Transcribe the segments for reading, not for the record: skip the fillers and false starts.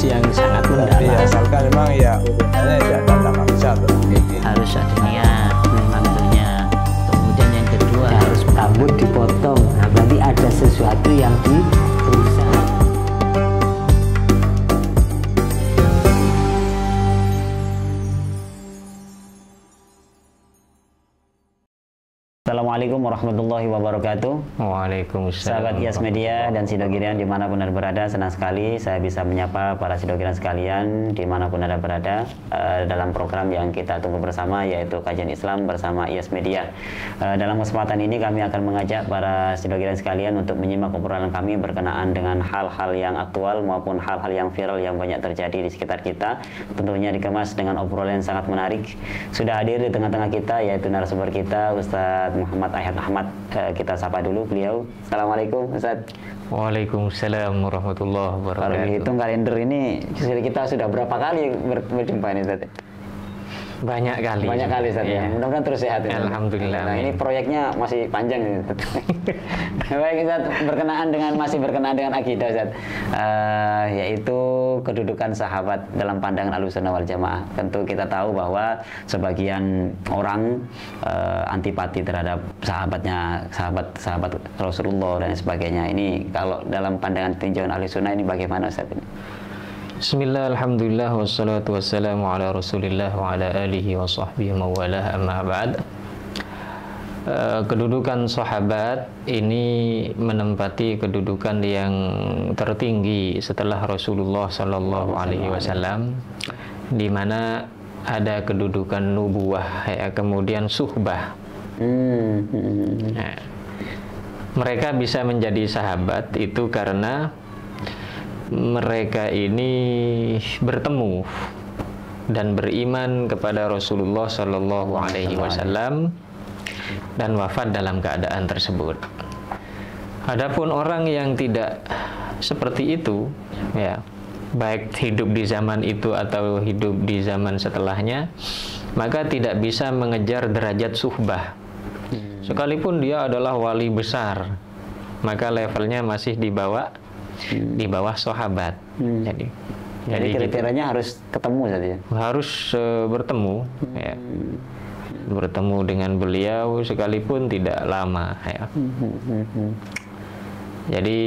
yang sangat Tapi mendalam. asalkan memang ya hubungannya ya tidak maksa Harus ada niat manggilnya. Kemudian yang kedua Harus rambut dipotong. Nah, berarti ada sesuatu yang dirusak. Assalamualaikum warahmatullahi wabarakatuh. Waalaikumsalam. Sahabat IAS Media dan Sidogirian dimanapun Anda berada, senang sekali saya bisa menyapa para Sidogirian sekalian dimanapun Anda berada dalam program yang kita tunggu bersama, yaitu Kajian Islam bersama IAS Media. Dalam kesempatan ini kami akan mengajak para Sidogirian sekalian untuk menyimak obrolan kami berkenaan dengan hal-hal yang aktual maupun hal-hal yang viral yang banyak terjadi di sekitar kita. Tentunya dikemas dengan obrolan yang sangat menarik. Sudah hadir di tengah-tengah kita yaitu narasumber kita, Ustadz Muhammad Ayat Ahmad. Kita sapa dulu beliau. Assalamualaikum Ustaz. Waalaikumsalam warahmatullahi wabarakatuh. Kalau dihitung kalender ini kita sudah berapa kali berjumpa ini Ustaz? Banyak kali. Banyak kali Ustaz ya. Mudah-mudahan terus sehat. Alhamdulillah. Nah, ini proyeknya masih panjang ini Ustaz. Baik Ustaz, masih berkenaan dengan akidah Ustaz. Yaitu kedudukan sahabat dalam pandangan Ahlussunnah wal Jamaah. Tentu kita tahu bahwa sebagian orang antipati terhadap sahabat Rasulullah dan sebagainya. Ini kalau dalam pandangan tinjauan Ahlussunnah ini bagaimana Ustaz ini? Bismillah, alhamdulillah, wassalatu wassalamu ala rasulillah wa ala alihi wa sahbihi mawalah, amma ba'd. Kedudukan sahabat ini menempati kedudukan yang tertinggi setelah Rasulullah Sallallahu Alaihi Wasallam, di mana ada kedudukan nubuwah, ya, kemudian suhbah. Nah, mereka bisa menjadi sahabat itu karena mereka ini bertemu dan beriman kepada Rasulullah Sallallahu Alaihi Wasallam dan wafat dalam keadaan tersebut. Adapun orang yang tidak seperti itu, ya, baik hidup di zaman itu atau hidup di zaman setelahnya, maka tidak bisa mengejar derajat suhbah. Sekalipun dia adalah wali besar, maka levelnya masih di bawah sahabat. Jadi kriterianya harus ketemu saja. Harus bertemu, ya. Bertemu dengan beliau sekalipun tidak lama, ya. Jadi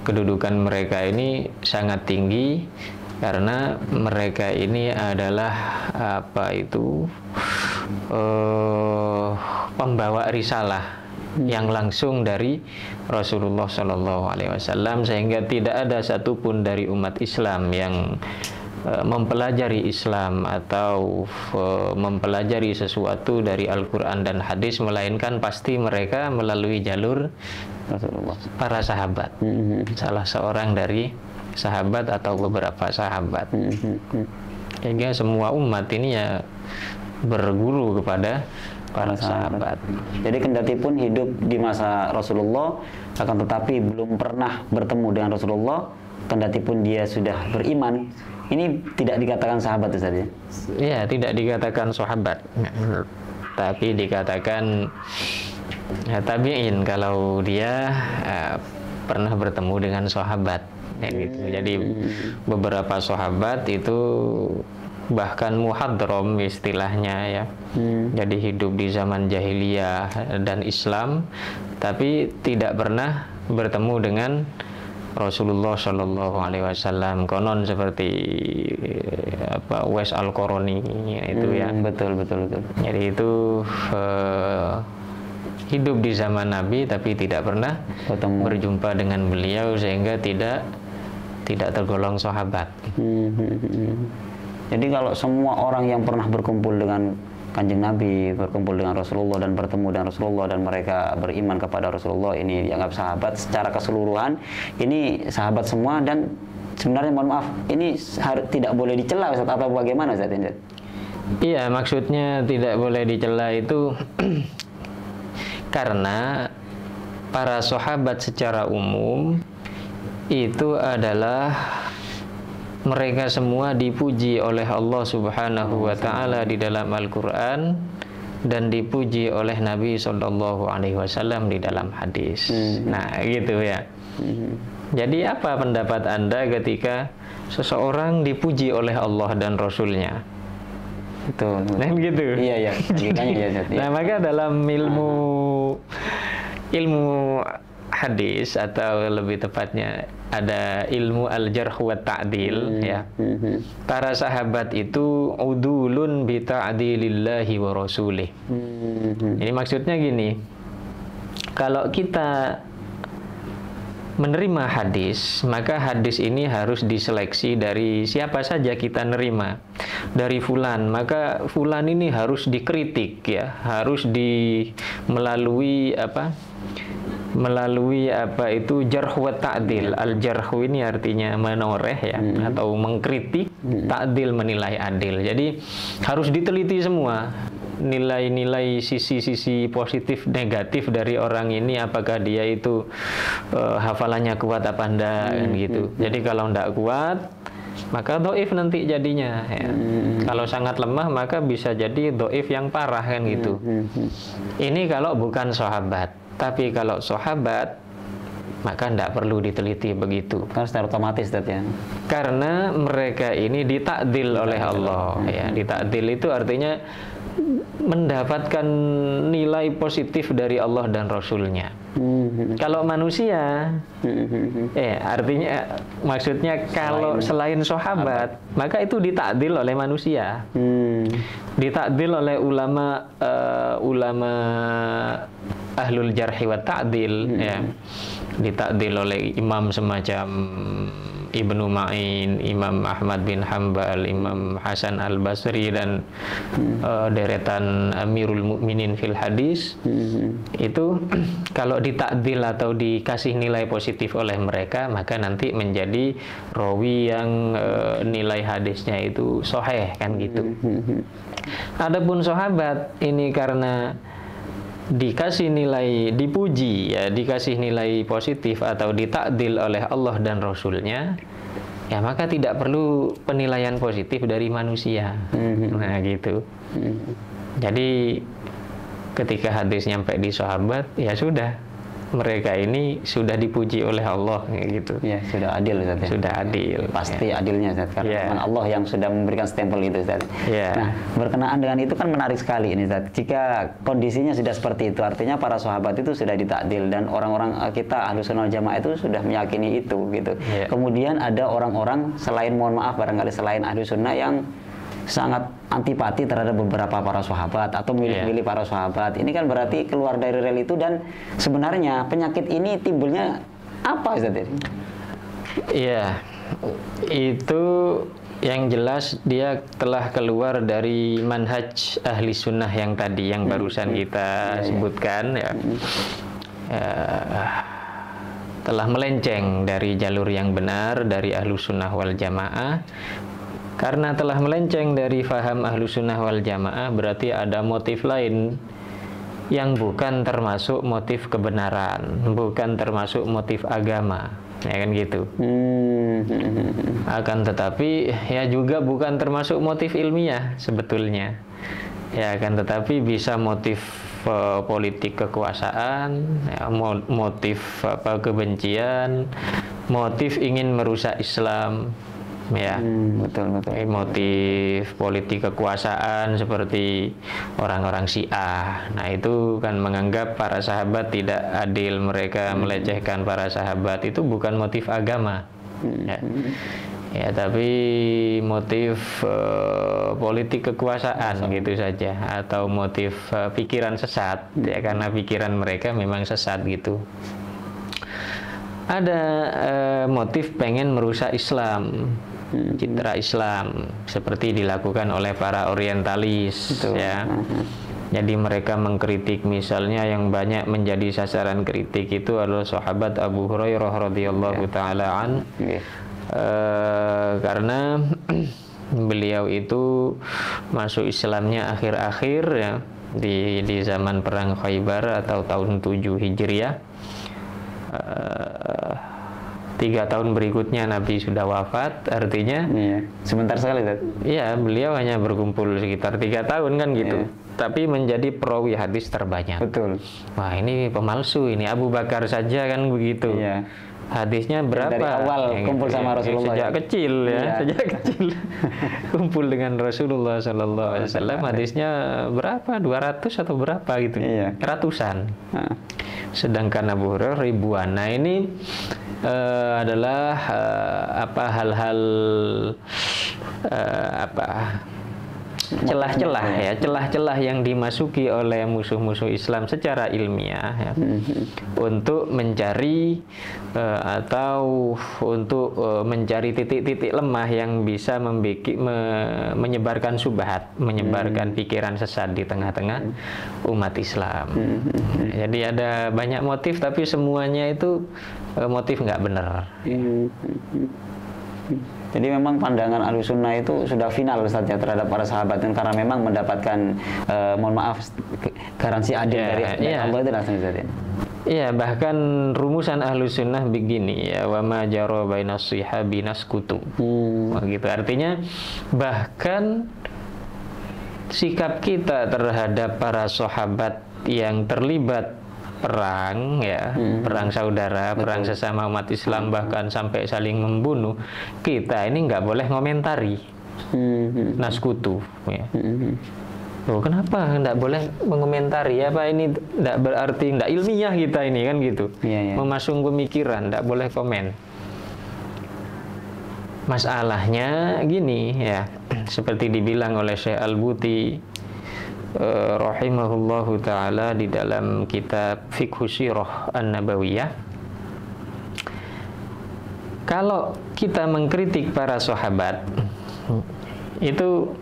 kedudukan mereka ini sangat tinggi karena mereka ini adalah pembawa risalah yang langsung dari Rasulullah Shallallahu Alaihi Wasallam, sehingga tidak ada satupun dari umat Islam yang mempelajari Islam atau mempelajari sesuatu dari Al-Quran dan hadis, melainkan pasti mereka melalui jalur Rasulullah, para sahabat, salah seorang dari sahabat atau beberapa sahabat. Sehingga semua umat ini ya berguru kepada para sahabat. Jadi kendati pun hidup di masa Rasulullah, akan tetapi belum pernah bertemu dengan Rasulullah, kendati pun dia sudah beriman, ini tidak dikatakan sahabat Ustaz ya? Iya, tidak dikatakan sahabat, tapi dikatakan tabi'in kalau dia pernah bertemu dengan sahabat, ya gitu. Jadi beberapa sahabat itu bahkan muhadrom istilahnya, ya. Jadi hidup di zaman jahiliyah dan Islam, tapi tidak pernah bertemu dengan Rasulullah Shallallahu Alaihi Wasallam. Konon seperti Uwais Al-Qarani itu, ya. Betul. Jadi itu hidup di zaman Nabi tapi tidak pernah berjumpa dengan beliau, sehingga tidak tergolong sahabat. Jadi kalau semua orang yang pernah berkumpul dengan Kanjeng Nabi, berkumpul dengan Rasulullah dan bertemu dengan Rasulullah dan mereka beriman kepada Rasulullah, ini dianggap sahabat secara keseluruhan. Ini sahabat semua, dan sebenarnya mohon maaf, ini tidak boleh dicela Ustaz, atau bagaimana Ustaz? Iya, maksudnya tidak boleh dicela itu karena para sahabat secara umum itu adalah mereka semua dipuji oleh Allah Subhanahu wa Ta'ala di dalam Al-Quran dan dipuji oleh Nabi Sallallahu Alaihi Wasallam di dalam hadis. Nah, gitu, ya. Jadi apa pendapat Anda ketika seseorang dipuji oleh Allah dan Rasulnya. Betul. Nah gitu. Iya ya. Logikanya ya Ustaz. Nah maka dalam ilmu hadis atau lebih tepatnya ada ilmu al-jarh wa ta'dil ya. Para sahabat itu udulun bi ta'dilillahi wa rasulih. Ini maksudnya gini. Kalau kita menerima hadis, maka hadis ini harus diseleksi dari siapa saja kita nerima. Dari fulan, maka fulan ini harus dikritik ya, harus melalui apa itu jarh wa ta'dil. Al-jarh ini artinya menoreh ya, atau mengkritik, ta'dil menilai adil. Jadi harus diteliti semua nilai-nilai sisi-sisi positif negatif dari orang ini, apakah dia itu hafalannya kuat apa enggak kan gitu. Jadi kalau enggak kuat maka dhaif nanti jadinya ya. Kalau sangat lemah maka bisa jadi dhaif yang parah kan gitu. Ini kalau bukan sahabat. Tapi kalau sahabat maka tidak perlu diteliti begitu. Karena secara otomatis Ustaz ya. Karena mereka ini ditakdil oleh Allah ya. Ditakdil itu artinya mendapatkan nilai positif dari Allah dan Rasulnya. Kalau manusia, artinya maksudnya kalau selain sahabat, maka itu ditakdil oleh manusia, ditakdil oleh ulama ahlul jarhi wa ta'dil, ya, ditakdil oleh imam semacam Ibnu Ma'in, Imam Ahmad bin Hanbal, Imam Hasan al-Basri dan deretan Amirul Mukminin fil hadis. Itu kalau ditakdil atau dikasih nilai positif oleh mereka, maka nanti menjadi rawi yang nilai hadisnya itu sahih kan gitu. Adapun sahabat ini karena dikasih nilai, dipuji ya, dikasih nilai positif atau ditakdil oleh Allah dan Rasulnya, ya maka tidak perlu penilaian positif dari manusia. Nah gitu. Jadi ketika hadis nyampe di sahabat, ya sudah, mereka ini sudah dipuji oleh Allah gitu. Ya, sudah adil Ustaz ya. Sudah adil. Pasti adilnya Ustaz, karena Allah yang sudah memberikan stempel itu Ustaz. Nah, berkenaan dengan itu kan menarik sekali ini Ustaz. Jika kondisinya sudah seperti itu, artinya para sahabat itu sudah ditakdil dan orang-orang kita Ahlus Sunnah wal Jamaah itu sudah meyakini itu gitu. Kemudian ada orang-orang selain, mohon maaf barangkali selain Ahlus Sunnah yang sangat antipati terhadap beberapa para sahabat atau milih-milih para sahabat. Ini kan berarti keluar dari rel itu, dan sebenarnya penyakit ini timbulnya apa Ustaz? Iya, itu yang jelas dia telah keluar dari manhaj ahli sunnah yang tadi, yang barusan kita sebutkan ya. Telah melenceng dari jalur yang benar dari Ahlus Sunnah wal Jamaah. Karena telah melenceng dari faham Ahlus Sunnah wal Jamaah, berarti ada motif lain yang bukan termasuk motif kebenaran, bukan termasuk motif agama, ya kan gitu. Akan tetapi ya juga bukan termasuk motif ilmiah sebetulnya. Ya akan tetapi bisa motif politik kekuasaan, ya, motif kebencian, motif ingin merusak Islam. Ya, betul. Motif politik kekuasaan seperti orang-orang Syiah. Nah, itu kan menganggap para sahabat tidak adil, mereka melecehkan para sahabat. Itu bukan motif agama. Ya, tapi motif politik kekuasaan gitu saja, atau motif pikiran sesat. Ya, karena pikiran mereka memang sesat gitu. Ada motif pengen merusak Islam, citra Islam, seperti dilakukan oleh para orientalis. Ya. Jadi mereka mengkritik, misalnya yang banyak menjadi sasaran kritik itu adalah sahabat Abu Hurairah radhiyallahu taala an, karena beliau itu masuk Islamnya akhir-akhir ya, di zaman perang Khaybar atau tahun 7 Hijriah. 3 tahun berikutnya Nabi sudah wafat, artinya sebentar sekali Ustaz. Iya, beliau hanya berkumpul sekitar 3 tahun kan gitu. Tapi menjadi perawi hadis terbanyak. Betul. Wah, ini pemalsu ini, Abu Bakar saja kan begitu. hadisnya berapa? Dari awal kumpul sama Rasulullah. Sejak kecil ya, Iya. sejak kecil kumpul dengan Rasulullah Sallallahu Alaihi Wasallam. Hadisnya berapa? 200 atau berapa gitu? Iya. Ratusan. Nah. Sedangkan Abu Hurairah ribuan. Nah ini adalah hal-hal celah-celah ya, celah-celah yang dimasuki oleh musuh-musuh Islam secara ilmiah ya, untuk mencari atau untuk mencari titik-titik lemah yang bisa menyebarkan subhat, menyebarkan pikiran sesat di tengah-tengah umat Islam. Jadi ada banyak motif, tapi semuanya itu motif nggak benar. Jadi memang pandangan Ahlussunnah itu sudah final Ustaz ya terhadap para sahabat, dan karena memang mendapatkan mohon maaf garansi adil dari Allah itu langsung Ustaz ya. Iya, bahkan rumusan Ahlussunnah begini ya, wa ma jara bainas shihabi naskutu. Gitu artinya bahkan sikap kita terhadap para sahabat yang terlibat perang ya, perang saudara, perang sesama umat Islam, bahkan sampai saling membunuh, kita ini nggak boleh ngomentari naskutu ya. Loh, kenapa nggak boleh mengomentari? Apa ini nggak berarti nggak ilmiah kita ini kan gitu? Memasung pemikiran, nggak boleh komen. Masalahnya gini ya, seperti dibilang oleh Syekh Al-Buti rahimahullahu ta'ala di dalam kitab Fiqhu Sirah An-Nabawiyah, kalau kita mengkritik para sahabat itu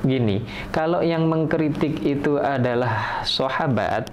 gini, kalau yang mengkritik itu adalah sahabat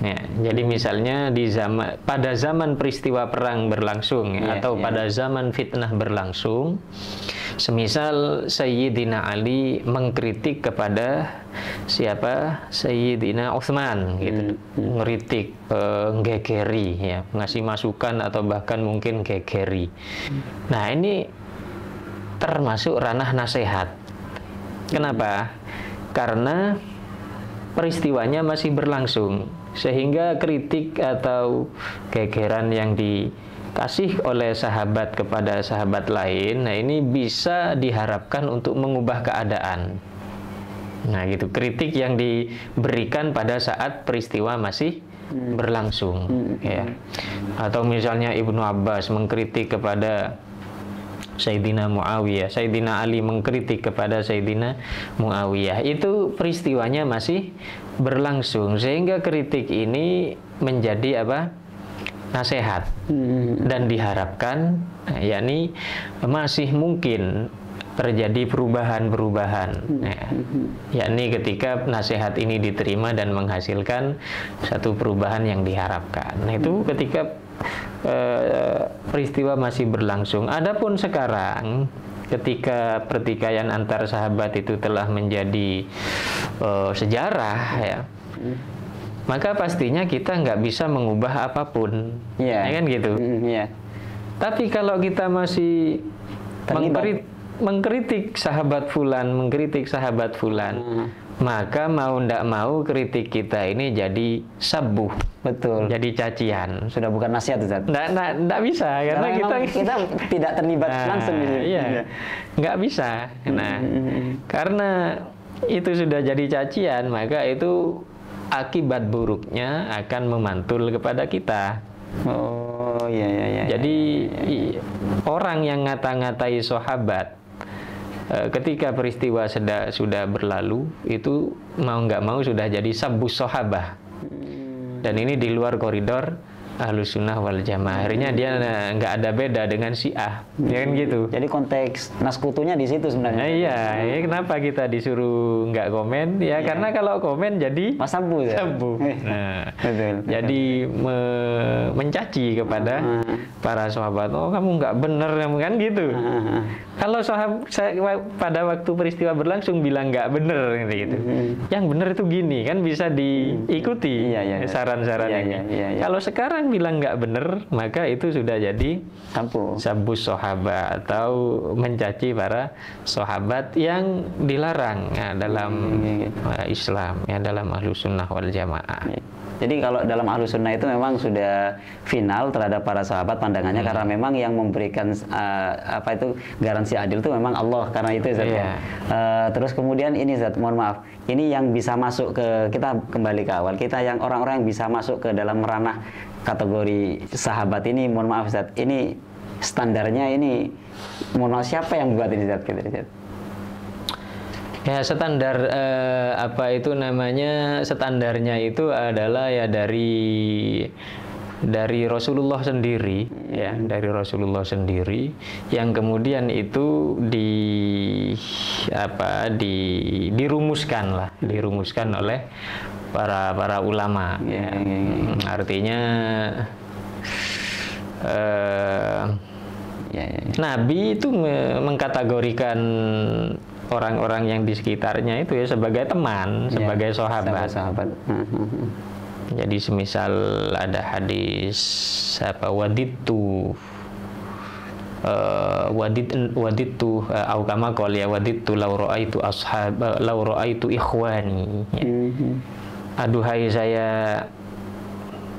ya, jadi misalnya pada zaman peristiwa perang berlangsung ya, atau pada zaman fitnah berlangsung, semisal Sayyidina Ali mengkritik kepada siapa? Sayyidina Utsman gitu, ngeritik, gegeri ya, ngasih masukan atau bahkan mungkin gegeri. Nah, ini termasuk ranah nasihat. Kenapa? Karena peristiwanya masih berlangsung, sehingga kritik atau gegeran yang dikasih oleh sahabat kepada sahabat lain, nah ini bisa diharapkan untuk mengubah keadaan. Nah gitu, kritik yang diberikan pada saat peristiwa masih berlangsung ya. Atau misalnya Ibnu Abbas mengkritik kepada Sayyidina Muawiyah, Sayyidina Ali mengkritik kepada Sayyidina Muawiyah, itu peristiwanya masih berlangsung, sehingga kritik ini menjadi apa? Nasihat. Dan diharapkan yakni masih mungkin terjadi perubahan-perubahan ya. Yakni ketika nasihat ini diterima dan menghasilkan satu perubahan yang diharapkan. Nah, itu ketika peristiwa masih berlangsung. Adapun sekarang ketika pertikaian antar sahabat itu telah menjadi sejarah ya, maka pastinya kita nggak bisa mengubah apapun, ya kan gitu. Tapi kalau kita masih mengkritik sahabat fulan, maka mau ndak mau kritik kita ini jadi sabuh, betul, jadi cacian. Sudah bukan nasihat, Ustaz. Ndak bisa karena kita tidak terlibat langsung gitu. Iya, nggak bisa. Nah, karena itu sudah jadi cacian, maka itu akibat buruknya akan memantul kepada kita. Oh iya. Jadi orang yang ngata-ngatai sahabat ketika peristiwa sudah berlalu, itu mau nggak mau sudah jadi sabus sahabah, dan ini di luar koridor Ahlussunnah wal Jamaah. Akhirnya dia nggak ada beda dengan Syiah, ya kan gitu. Jadi konteks naskutunya di situ sebenarnya. Iya, kenapa kita disuruh nggak komen? Ya karena kalau komen jadi sabu. Nah, jadi mencaci kepada para sahabat. Oh, kamu nggak bener kan gitu. Kalau pada waktu peristiwa berlangsung bilang nggak bener gitu. Yang bener itu gini kan, bisa diikuti saran-sarannya. Kalau sekarang bilang nggak bener, maka itu sudah jadi sabus sahabat atau mencaci para sahabat yang dilarang ya, dalam Islam ya, dalam Ahlussunnah wal Jamaah. Jadi kalau dalam Ahlus Sunnah itu memang sudah final terhadap para sahabat pandangannya, karena memang yang memberikan garansi adil itu memang Allah, karena itu Zat. Terus kemudian ini Zat, mohon maaf, ini yang bisa masuk ke, kita kembali ke awal, kita yang orang-orang yang bisa masuk ke dalam ranah kategori sahabat ini, mohon maaf Zat, ini standarnya ini, mohon maaf, siapa yang buat ini Zat? Ya, standar standarnya itu adalah ya dari Rasulullah sendiri, ya, dari Rasulullah sendiri, yang kemudian itu dirumuskan oleh para ulama, ya. Artinya Nabi itu mengkategorikan orang-orang yang di sekitarnya itu ya sebagai teman, sebagai sahabat. Jadi semisal ada hadis wadittu au kama qala ya wadittu law ra'aitu ikhwani. Aduhai, saya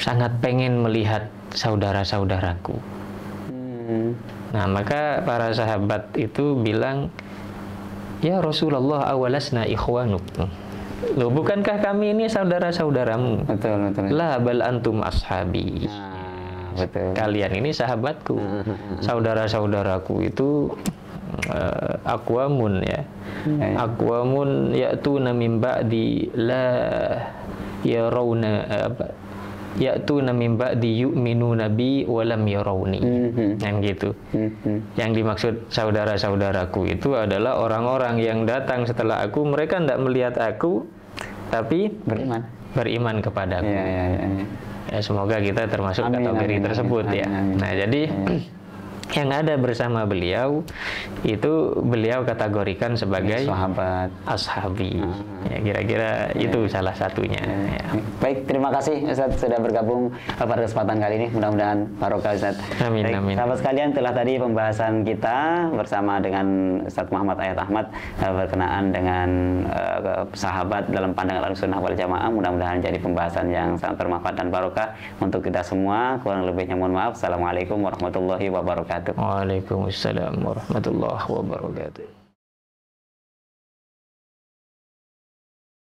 sangat pengen melihat saudara-saudaraku. Nah, maka para sahabat itu bilang, ya Rasulullah, awalasna ikhwanuk. Loh, bukankah kami ini saudara-saudaramu? Betul. La bal antum ashabi. Betul. Kalian ini sahabatku. Saudara-saudaraku itu aqwamun, ya. Aqwamun ya'tuna min ba'di la yarawna ya'tuna min ba'di yu'minuna bi wa lam yarawni. Yang gitu. Yang dimaksud saudara-saudaraku itu adalah orang-orang yang datang setelah aku, mereka tidak melihat aku tapi beriman kepadaku. Ya, semoga kita termasuk kategori tersebut, ya. Nah, jadi yang ada bersama beliau itu beliau kategorikan sebagai sahabat, ashabi. Ya, kira-kira itu salah satunya. Ya. Baik, terima kasih Ustaz sudah bergabung pada kesempatan kali ini. Mudah-mudahan barokah Ustaz. Amin, baik, amin. Sahabat sekalian, telah tadi pembahasan kita bersama dengan Ustaz Muhammad Ayat Ahmad berkenaan dengan sahabat dalam pandangan Ahlussunnah wal Jamaah. Mudah-mudahan jadi pembahasan yang sangat bermanfaat dan barokah untuk kita semua. Kurang lebihnya mohon maaf. Assalamualaikum warahmatullahi wabarakatuh. Waalaikumsalam warahmatullahi wabarakatuh.